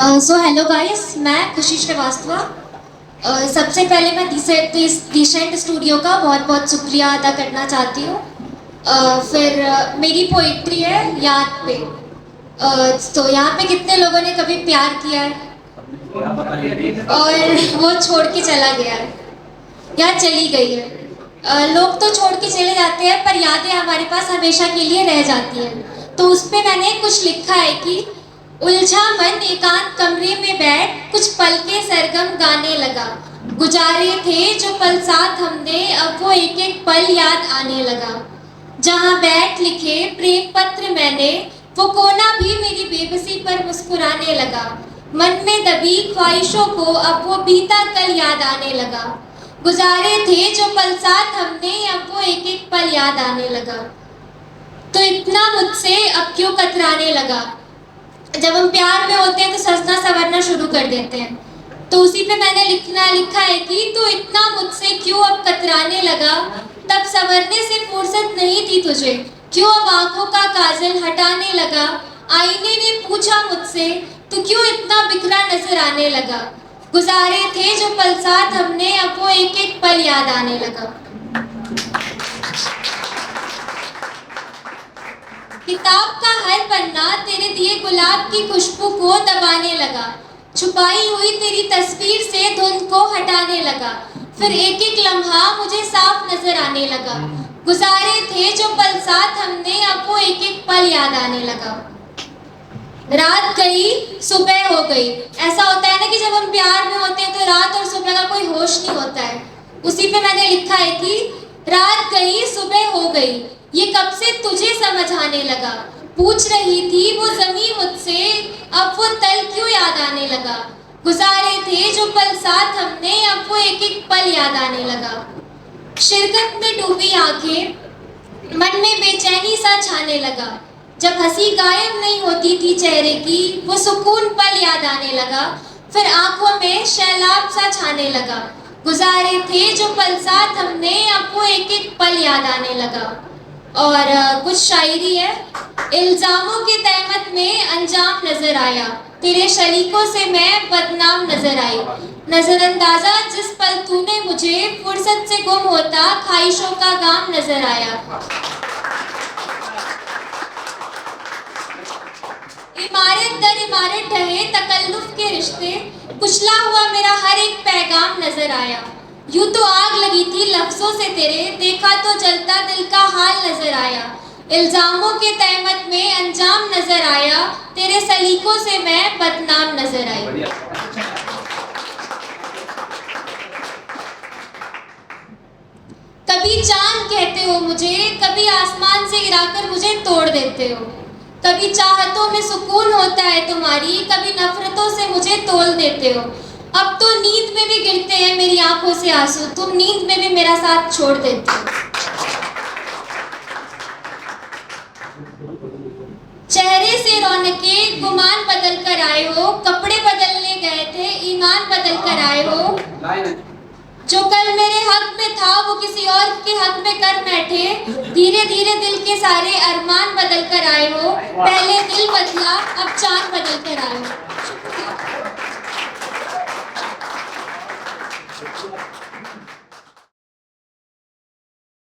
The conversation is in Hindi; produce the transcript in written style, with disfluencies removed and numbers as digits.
सो हेलो गाइस, मैं खुशी श्रीवास्तव। सबसे पहले मैं डिसेंट स्टूडियो का बहुत बहुत शुक्रिया अदा करना चाहती हूँ। मेरी पोइट्री है याद पे। तो यहाँ पे कितने लोगों ने कभी प्यार किया है और वो छोड़ के चला गया है या चली गई है। लोग तो छोड़ के चले जाते हैं पर यादें हमारे पास हमेशा के लिए रह जाती हैं। तो उस पे मैंने कुछ लिखा है कि उलझा मन एकांत कमरे में बैठ कुछ पल के सरगम गाने लगा। गुजारे थे जो पल साथ हमने, अब वो एक एक पल याद आने लगा। जहाँ बैठ लिखे प्रेम पत्र मैंने, वो कोना भी मेरी बेबसी पर मुस्कुराने लगा। मन में दबी ख्वाहिशों को अब वो बीता कल याद आने लगा। गुजारे थे जो पल साथ हमने, अब वो एक एक पल याद आने लगा। तो इतना मुझसे अब क्यों कतराने लगा। जब हम प्यार में होते हैं तो सजना संवरना शुरू कर देते हैं। तो उसी पे मैंने लिखा है कि तू इतना मुझसे क्यों अब कतराने लगा। तब संवरने से फुर्सत नहीं थी तुझे, क्यों अब आंखों का काजल हटाने लगा। आईने ने पूछा मुझसे तू क्यों इतना बिखरा नजर आने लगा। गुजारे थे जो पल साथ हमने, अब वो एक एक पल याद आने लगा। किताब का हर पन्ना तेरे दिए गुलाब की खुशबू को दबाने लगा। छुपाई हुई तेरी तस्वीर से धुंध को हटाने लगा। फिर एक एक लम्हा मुझे साफ नजर आने लगा। गुजारे थे जो पल साथ हमने, अब वो एक एक पल याद आने लगा। रात गई सुबह हो गई। ऐसा होता है ना कि जब हम प्यार में होते हैं तो रात और सुबह का कोई होश नहीं होता है। उसी पे मैंने लिखा है कि रात गई सुबह हो गई, ये कब से तुझे समझ आने लगा। पूछ रही थी वो ज़मीं मुझसे, अब वो तल क्यों याद आने लगा। गुजारे थे जो पल साथ हमने, अब वो एक एक पल याद आने लगा। शिरकत में डूबी आंखें, मन में बेचैनी सा छाने लगा। जब हंसी गायब नहीं होती थी चेहरे की, वो सुकून पल याद आने लगा। फिर आंखों में शैलाब सा छाने लगा। गुजारे थे जो पल साथ हमने, अब वो एक एक पल याद आने लगा। और कुछ शायरी है। इल्जामों के तहमत में अंजाम नजर आया, तेरे शरीकों से मैं बदनाम नजर आई। नजरअंदाजा जिस पल तूने मुझे, फुर्सत से गुम होता ख्वाहिशों का गाम नजर आया। इमारत दर इमारत ढहे तकल्लुफ के रिश्ते, कुचला हुआ मेरा हर एक पैगाम नजर आया। यूं तो आग लगी थी लफ्जों से तेरे, देखा तो जलता दिल का हाल नजर आया। इल्जामों के तहमत में अंजाम नजर आया, तेरे सलीकों से मैं बदनाम नजर आई। कभी चांद कहते हो मुझे, कभी आसमान से गिराकर मुझे तोड़ देते हो। कभी चाहतों में सुकून होता है तुम्हारी, कभी नफरतों से मुझे तोल देते हो। अब तो नींद में भी गिरते हैं मेरी आंखों से आंसू, तुम नींद में भी मेरा साथ छोड़ देते हो। चेहरे से रौनकें गुमान बदल कर आए हो, कपड़े बदलने गए थे ईमान बदल कर आए हो। जो कल मेरे हक में था वो किसी और के हक में कर बैठे, धीरे धीरे दिल के सारे अरमान बदल कर आए हो। पहले दिल बदला अब चांद बदल कर आए हो।